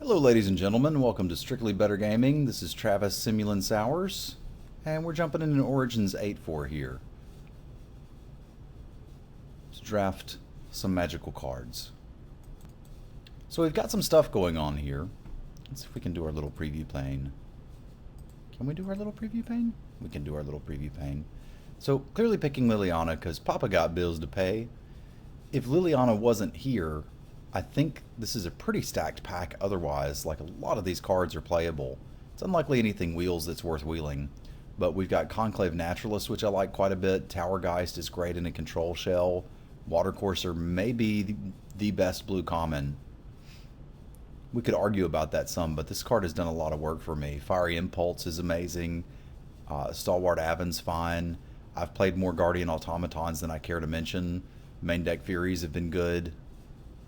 Hello, ladies and gentlemen. Welcome to Strictly Better Gaming. This is Travis Simulan Sowers, and we're jumping into Origins 8-4 here. Let's draft some magical cards. So we've got some stuff going on here. Let's see if we can do our little preview pane. Can we do our little preview pane? We can do our little preview pane. So clearly picking Liliana because Papa got bills to pay. If Liliana wasn't here, I think this is a pretty stacked pack otherwise. Like, a lot of these cards are playable. It's unlikely anything wheels that's worth wheeling. But we've got Conclave Naturalist, which I like quite a bit. Tower Geist is great in a control shell. Watercourser may be the best blue common. We could argue about that some, but this card has done a lot of work for me. Fiery Impulse is amazing. Stalwart Avon's fine. I've played more Guardian Automatons than I care to mention. Main deck Furies have been good.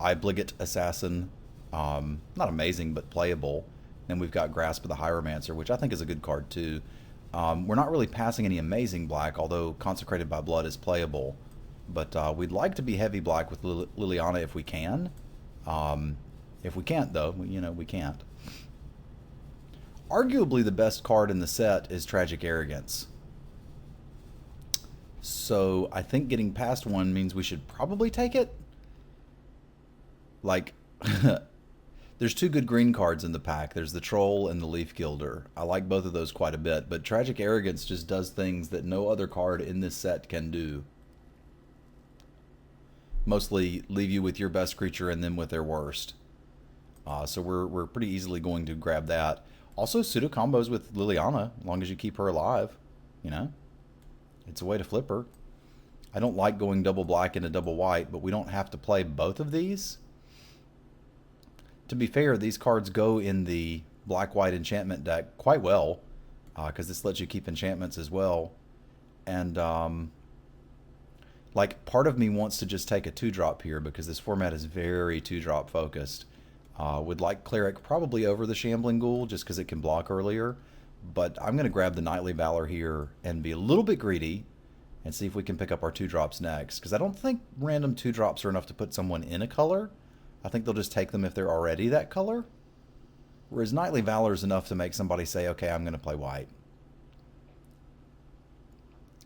Obligate Assassin, not amazing, but playable. Then we've got Grasp of the Hieromancer, which I think is a good card too. We're not really passing any amazing black, although Consecrated by Blood is playable. But we'd like to be heavy black with Liliana if we can. If we can't, though, we can't. Arguably the best card in the set is Tragic Arrogance. So I think getting past one means we should probably take it. Like, there's two good green cards in the pack. There's the Troll and the Leaf Gilder. I like both of those quite a bit, but Tragic Arrogance just does things that no other card in this set can do. Mostly leave you with your best creature and them with their worst. So we're pretty easily going to grab that. Also, pseudo combos with Liliana, as long as you keep her alive. It's a way to flip her. I don't like going double black into double white, but we don't have to play both of these. To be fair, these cards go in the black-white enchantment deck quite well, because this lets you keep enchantments as well. And, like, part of me wants to just take a 2-drop here, because this format is very 2-drop focused. Would like Cleric probably over the Shambling Ghoul, just because it can block earlier. But I'm going to grab the Knightly Valor here and be a little bit greedy, and see if we can pick up our 2-drops next. Because I don't think random 2-drops are enough to put someone in a color. I think they'll just take them if they're already that color. Whereas Knightly Valor is enough to make somebody say, okay, I'm going to play white.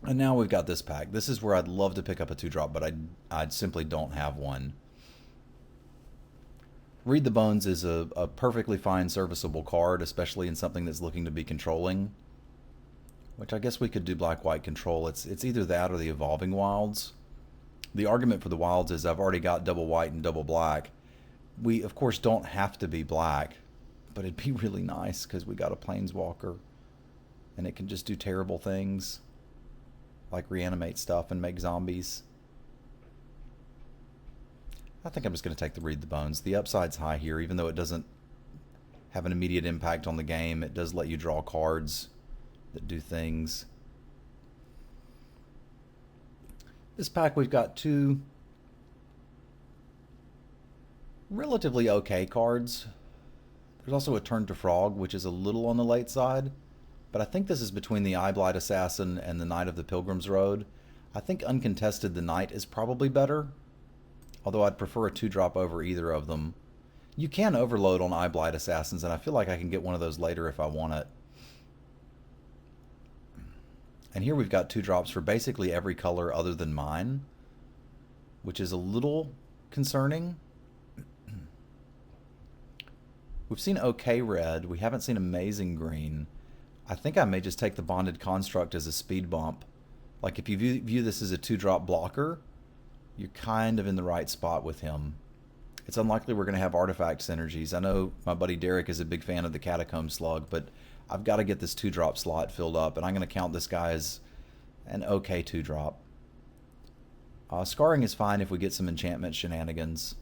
And now we've got this pack. This is where I'd love to pick up a 2-drop, but I simply don't have one. Read the Bones is a perfectly fine, serviceable card, especially in something that's looking to be controlling. Which I guess we could do black-white control. It's either that or the Evolving Wilds. The argument for the Wilds is I've already got double white and double black. We, of course, don't have to be black, but it'd be really nice because we got a Planeswalker, and it can just do terrible things, like reanimate stuff and make zombies. I think I'm just going to take the Read the Bones. The upside's high here, even though it doesn't have an immediate impact on the game. It does let you draw cards that do things. This pack, we've got two relatively okay cards. There's also a Turn to Frog, which is a little on the late side, but I think this is between the Eyeblight Assassin and the Knight of the Pilgrim's Road. I think uncontested the Knight is probably better, although I'd prefer a 2-drop over either of them. You can overload on Eyeblight Assassins, and I feel like I can get one of those later if I want it. And here we've got 2-drops for basically every color other than mine, which is a little concerning. We've seen okay red. We haven't seen amazing green. I think I may just take the Bonded Construct as a speed bump. Like, if you view this as a 2-drop blocker, you're kind of in the right spot with him. It's unlikely we're going to have artifact synergies. I know my buddy Derek is a big fan of the Catacomb Slug, but I've got to get this 2-drop slot filled up, and I'm going to count this guy as an okay 2-drop. Scarring is fine if we get some enchantment shenanigans,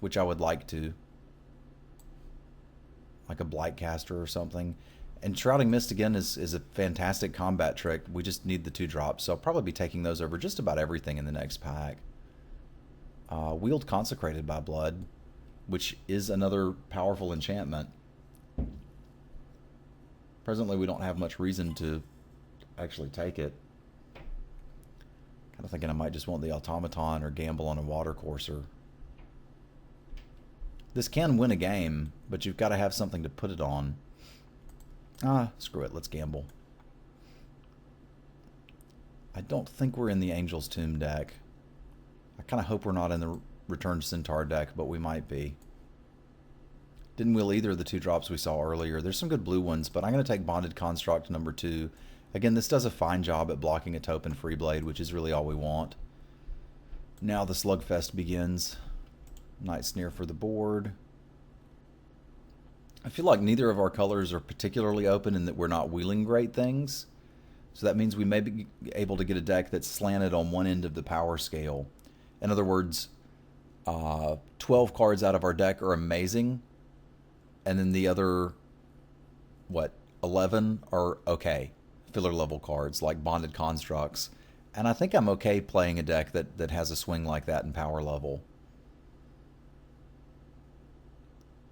which I would like to. Like a Blightcaster or something. And Shrouding Mist, again, is a fantastic combat trick. We just need the 2-drops, so I'll probably be taking those over just about everything in the next pack. Wield Consecrated by Blood, which is another powerful enchantment. Presently, we don't have much reason to actually take it. Kind of thinking I might just want the Automaton or gamble on a Watercourser. This can win a game, but you've got to have something to put it on. Ah, screw it. Let's gamble. I don't think we're in the Angel's Tomb deck. I kind of hope we're not in the Returned Centaur deck, but we might be. Didn't wheel either of the 2 drops we saw earlier. There's some good blue ones, but I'm going to take Bonded Construct number 2. Again, this does a fine job at blocking a Taupe and Freeblade, which is really all we want. Now the slugfest begins. Night Snare for the board. I feel like neither of our colors are particularly open in that we're not wheeling great things. So that means we may be able to get a deck that's slanted on one end of the power scale. In other words, 12 cards out of our deck are amazing, and then the other, 11 are okay. Filler level cards like Bonded Constructs. And I think I'm okay playing a deck that has a swing like that in power level.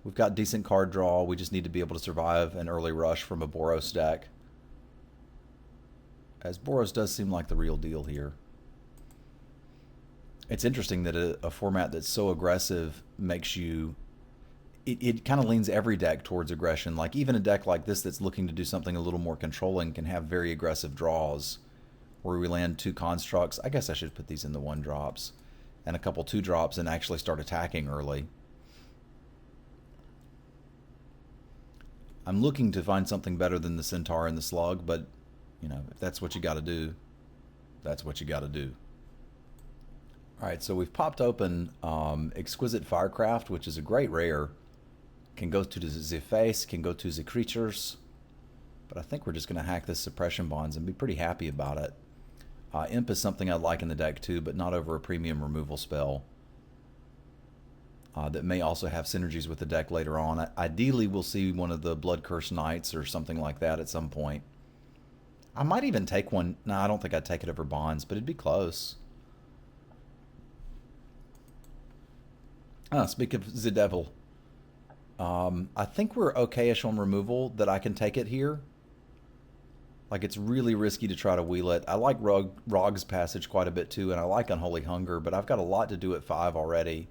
We've got decent card draw. We just need to be able to survive an early rush from a Boros deck. As Boros does seem like the real deal here. It's interesting that a format that's so aggressive makes you... It kind of leans every deck towards aggression. Like even a deck like this that's looking to do something a little more controlling can have very aggressive draws. Where we land 2 constructs. I guess I should put these in the 1-drops. And a couple 2-drops and actually start attacking early. I'm looking to find something better than the Centaur and the Slug, but, you know, if that's what you got to do, that's what you got to do. Alright, so we've popped open Exquisite Firecraft, which is a great rare. Can go to the face, can go to the creatures. But I think we're just going to hack this Suppression Bonds and be pretty happy about it. Imp is something I like in the deck too, but not over a premium removal spell. That may also have synergies with the deck later on. Ideally, we'll see one of the Blood Curse Knights or something like that at some point. I might even take one. No, I don't think I'd take it over Bonds, but it'd be close. Speak of the Devil. I think we're okay-ish on removal, that I can take it here. Like, it's really risky to try to wheel it. I like Rog's Passage quite a bit too, and I like Unholy Hunger, but I've got a lot to do at 5 already.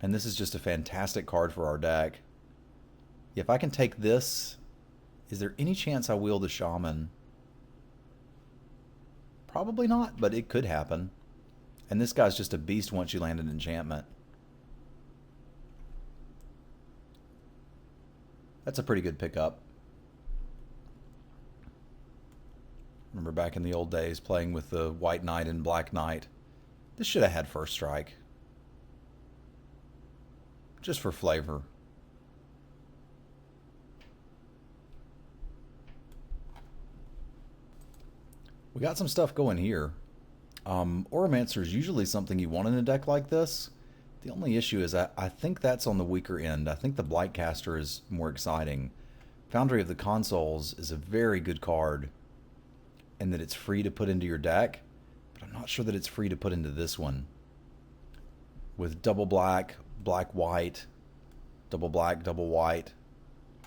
And this is just a fantastic card for our deck. If I can take this, is there any chance I wheel the Shaman? Probably not, but it could happen. And this guy's just a beast once you land an enchantment. That's a pretty good pickup. Remember back in the old days playing with the White Knight and Black Knight. This should have had first strike. Just for flavor. We got some stuff going here. Oromancer is usually something you want in a deck like this. The only issue is I think that's on the weaker end. I think the Blightcaster is more exciting. Foundry of the Consoles is a very good card in that it's free to put into your deck, but I'm not sure that it's free to put into this one. With double black, black white, double black, double white.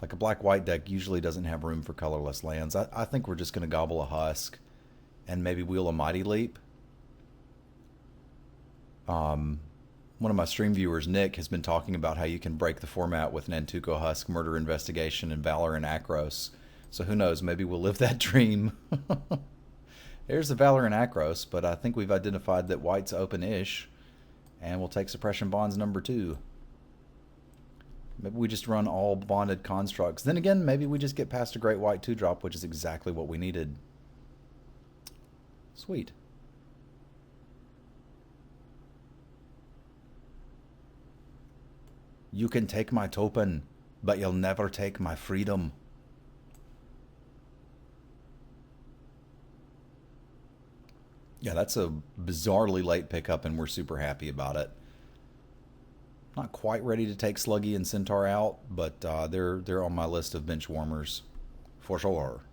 Like a black-white deck usually doesn't have room for colorless lands. I think we're just going to gobble a Husk and maybe wheel a Mighty Leap. One of my stream viewers, Nick, has been talking about how you can break the format with Nantuko Husk, Murder Investigation, and Valor and Akros. So who knows, maybe we'll live that dream. There's the Valor and Akros, but I think we've identified that white's open-ish, and we'll take Suppression Bonds number 2. Maybe we just run all Bonded Constructs. Then again, maybe we just get past a Great White 2-drop, which is exactly what we needed. Sweet. You can take my token, but you'll never take my freedom. Yeah, that's a bizarrely late pickup, and we're super happy about it. Not quite ready to take Sluggy and Centaur out, but they're on my list of bench warmers for sure.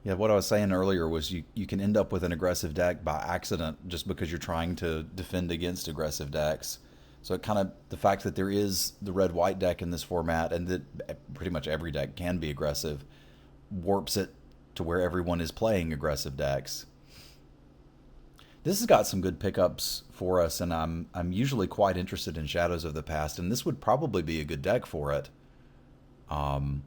Yeah, what I was saying earlier was you can end up with an aggressive deck by accident just because you're trying to defend against aggressive decks. So it kind of, the fact that there is the red-white deck in this format and that pretty much every deck can be aggressive warps it to where everyone is playing aggressive decks. This has got some good pickups for us, and I'm usually quite interested in Shadows of the Past, and this would probably be a good deck for it. And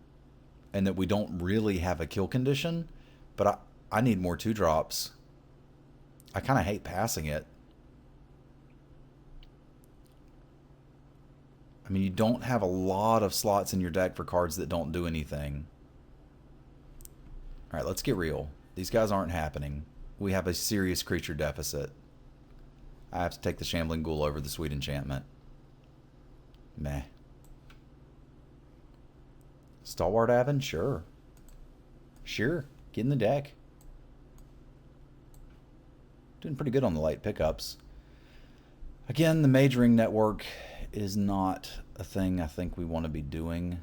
that we don't really have a kill condition, but I need more 2-drops. I kind of hate passing it. I mean, you don't have a lot of slots in your deck for cards that don't do anything. Alright, let's get real. These guys aren't happening. We have a serious creature deficit. I have to take the Shambling Ghoul over the Sweet Enchantment. Meh. Stalwart Avon? Sure. Sure. Get in the deck. Doing pretty good on the late pickups. Again, the majoring network is not a thing I think we want to be doing.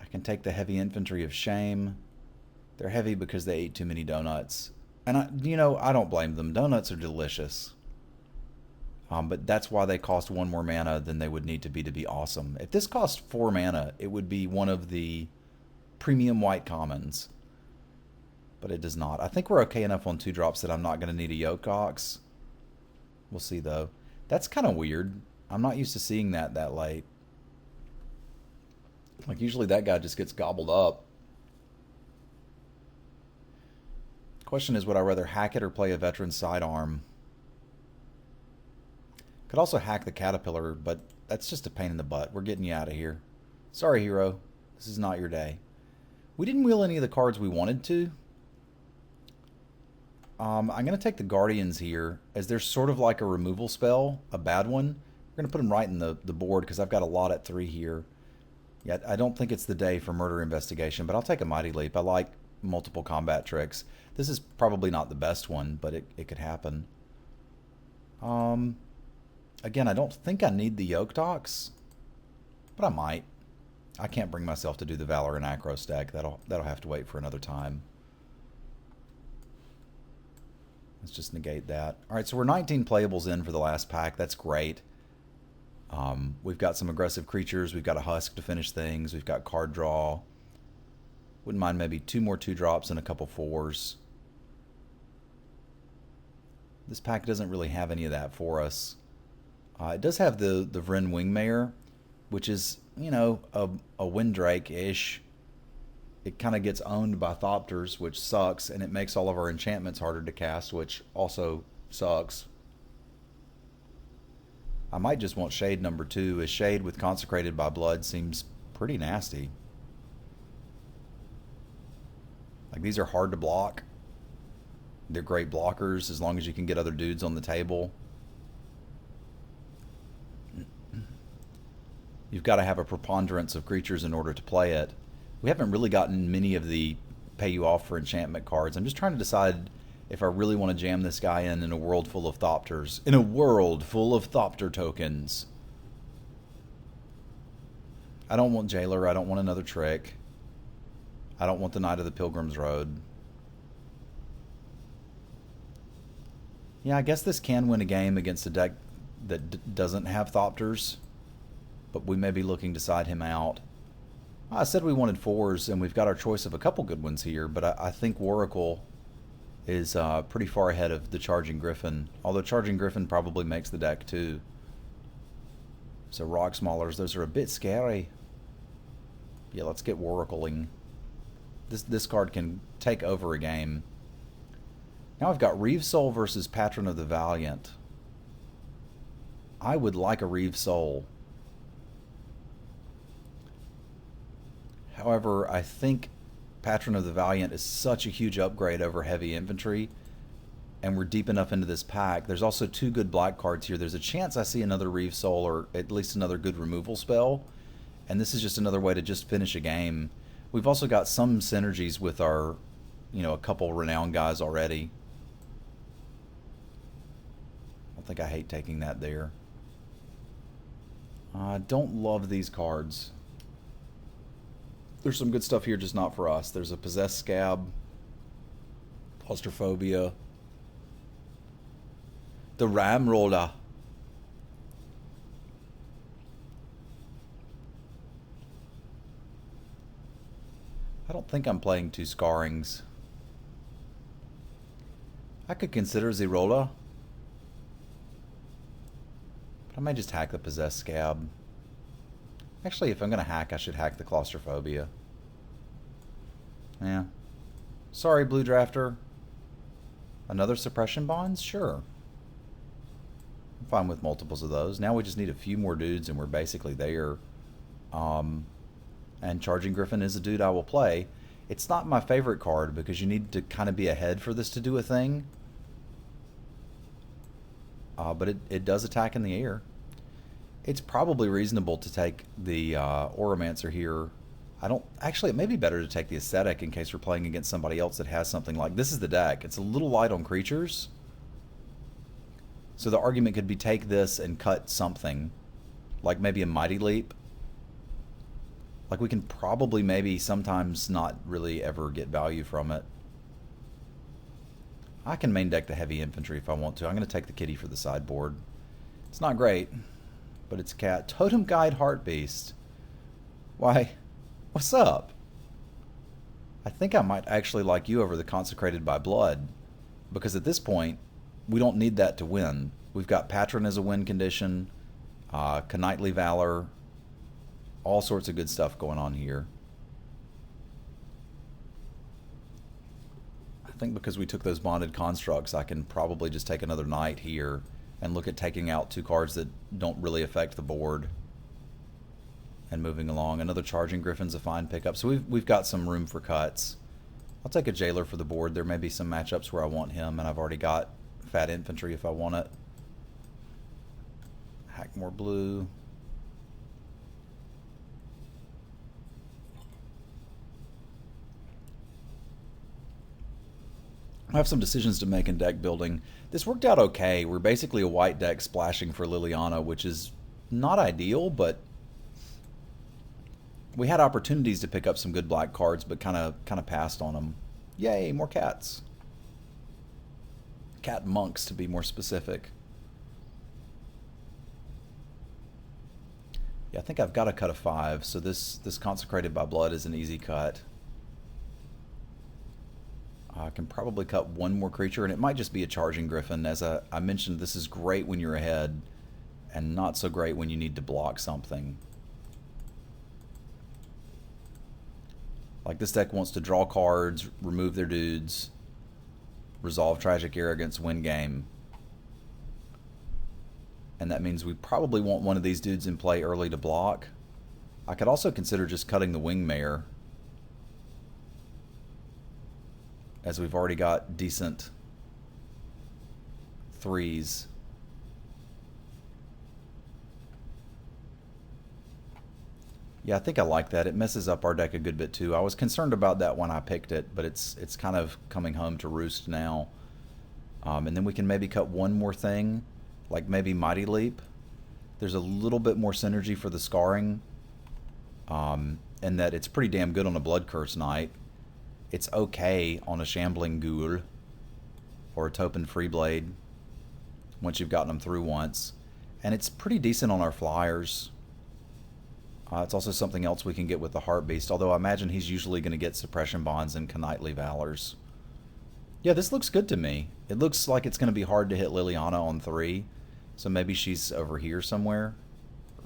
I can take the heavy infantry of shame. They're heavy because they ate too many donuts. And I don't blame them. Donuts are delicious. But that's why they cost 1 more mana than they would need to be awesome. If this cost 4 mana, it would be one of the premium white commons. But it does not. I think we're okay enough on 2-drops that I'm not going to need a Yoke Ox. We'll see, though. That's kind of weird. I'm not used to seeing that late. Like, usually that guy just gets gobbled up. Question is, would I rather hack it or play a Veteran Sidearm? Could also hack the Caterpillar, but that's just a pain in the butt. We're getting you out of here. Sorry, hero. This is not your day. We didn't wheel any of the cards we wanted to. I'm going to take the Guardians here, as they're sort of like a removal spell, a bad one. We're going to put them right in the board, because I've got a lot at 3 here. Yeah, I don't think it's the day for Murder Investigation, but I'll take a Mighty Leap. I like multiple combat tricks. This is probably not the best one, but it could happen. Again, I don't think I need the Yoke Ox, but I might. I can't bring myself to do the Valor and Akros deck. That'll have to wait for another time. Let's just negate that. All right, so we're 19 playables in for the last pack. That's great. We've got some aggressive creatures. We've got a Husk to finish things. We've got card draw. Wouldn't mind maybe 2 more 2-drops and a couple 4s. This pack doesn't really have any of that for us. It does have the Vryn Wingmare, which is, a Windrake-ish. It kind of gets owned by Thopters, which sucks, and it makes all of our enchantments harder to cast, which also sucks. I might just want Shade number 2, as Shade with Consecrated by Blood seems pretty nasty. Like, these are hard to block. They're great blockers as long as you can get other dudes on the table. You've got to have a preponderance of creatures in order to play it. We haven't really gotten many of the pay you off for enchantment cards. I'm just trying to decide if I really want to jam this guy in a world full of Thopters. In a world full of Thopter tokens. I don't want Jailer. I don't want another trick. I don't want the Knight of the Pilgrim's Road. Yeah, I guess this can win a game against a deck that doesn't have Thopters. But we may be looking to side him out. I said we wanted 4s, and we've got our choice of a couple good ones here, but I think Waracle is pretty far ahead of the Charging Griffin, although Charging Griffin probably makes the deck too. So Rock Maulers, those are a bit scary. Yeah, let's get Waracling. This card can take over a game. Now I've got Reeve Soul versus Patron of the Valiant. I would like a Reeve Soul. However, I think Patron of the Valiant is such a huge upgrade over Heavy Infantry, and we're deep enough into this pack. There's also 2 good black cards here. There's a chance I see another Reeve Soul, or at least another good removal spell, and this is just another way to just finish a game. We've also got some synergies with our, a couple renowned guys already. I don't think I hate taking that there. I don't love these cards. There's some good stuff here, just not for us. There's a Possessed Scab, Claustrophobia, the Ram Roller. I don't think I'm playing 2 Scarrings. I could consider Zerola, but I might just hack the Possessed Scab. Actually, if I'm going to hack, I should hack the Claustrophobia. Yeah. Sorry, Blue Drafter. Another Suppression Bonds? Sure. I'm fine with multiples of those. Now we just need a few more dudes and we're basically there. And Charging Griffin is a dude I will play. It's not my favorite card because you need to kind of be ahead for this to do a thing. But it does attack in the air. It's probably reasonable to take the Oromancer here. Actually, it may be better to take the Aesthetic in case we're playing against somebody else that has something like... This is the deck. It's a little light on creatures. So the argument could be take this and cut something. Like maybe a Mighty Leap. Like we can probably maybe sometimes not really ever get value from it. I can main deck the Heavy Infantry if I want to. I'm going to take the Kitty for the sideboard. It's not great, but it's a cat. Totem Guide Heartbeast. Why? What's up? I think I might actually like you over the Consecrated by Blood, because at this point, we don't need that to win. We've got Patron as a win condition, Knightly Valor, all sorts of good stuff going on here. I think because we took those Bonded Constructs, I can probably just take another Knight here and look at taking out 2 cards that don't really affect the board and moving along. Another Charging Griffin's a fine pickup. So we've got some room for cuts. I'll take a Jailer for the board. There may be some matchups where I want him, and I've already got Fat Infantry if I want it. Hack more blue. I have some decisions to make in deck building. This worked out okay. We're basically a white deck splashing for Liliana, which is not ideal, but we had opportunities to pick up some good black cards, but kind of passed on them. Yay, more cats. Cat monks, to be more specific. Yeah, I think I've got to cut a 5, so this Consecrated by Blood is an easy cut. I can probably cut one more creature, and it might just be a Charging Griffin. As I mentioned, this is great when you're ahead, and not so great when you need to block something. Like this deck wants to draw cards, remove their dudes, resolve Tragic Arrogance, win game. And that means we probably want one of these dudes in play early to block. I could also consider just cutting the Wingmare, as we've already got decent 3s. Yeah, I think I like that. It messes up our deck a good bit too. I was concerned about that when I picked it, but it's kind of coming home to roost now. And then we can maybe cut one more thing, like maybe Mighty Leap. There's a little bit more synergy for the Scarring, and that it's pretty damn good on a Blood Curse Knight. It's okay on a Shambling Ghoul or a Topin Freeblade once you've gotten them through once. And it's pretty decent on our flyers. It's also something else we can get with the Heartbeast, although I imagine he's usually going to get Suppression Bonds and Knightly Valors. Yeah, this looks good to me. It looks like it's going to be hard to hit Liliana on 3, so maybe she's over here somewhere,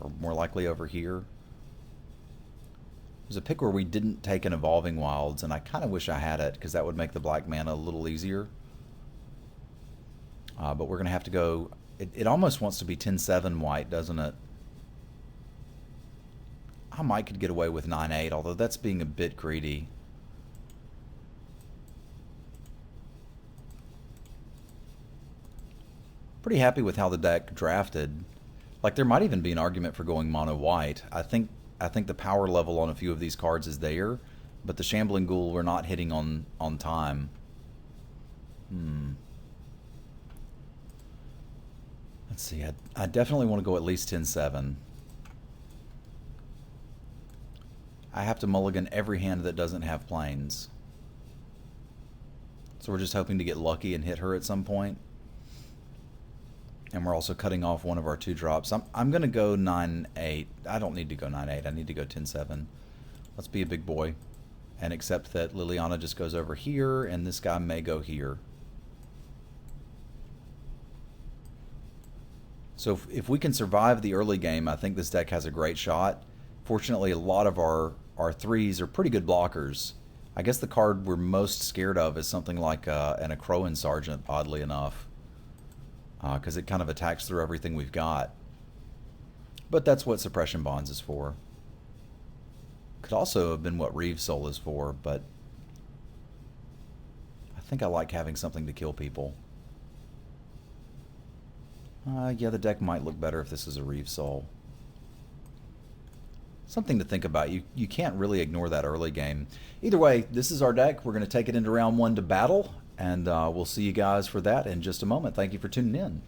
or more likely over here. There's a pick where we didn't take an Evolving Wilds, and I kind of wish I had it, because that would make the black mana a little easier. But we're going to have to go... It almost wants to be 10-7 white, doesn't it? I might could get away with 9-8, although that's being a bit greedy. Pretty happy with how the deck drafted. Like, there might even be an argument for going mono white. I think the power level on a few of these cards is there, but the Shambling Ghoul we're not hitting on time. Let's see. I definitely want to go at least 10-7. I have to mulligan every hand that doesn't have planes. So we're just hoping to get lucky and hit her at some point. And we're also cutting off one of our 2 drops. I'm going to go 9-8. I don't need to go 9-8. I need to go 10-7. Let's be a big boy. and accept that Liliana just goes over here, and this guy may go here. So if we can survive the early game, I think this deck has a great shot. Fortunately, a lot of our threes are pretty good blockers. I guess the card we're most scared of is something like an Akroan Sergeant, oddly enough, because it kind of attacks through everything we've got. But that's what Suppression Bonds is for. Could also have been what Reeve Soul is for, but I think I like having something to kill people. Yeah, the deck might look better if this is a Reeve Soul. Something to think about. You can't really ignore that early game. Either way, this is our deck. We're going to take it into round 1 to battle, and we'll see you guys for that in just a moment. Thank you for tuning in.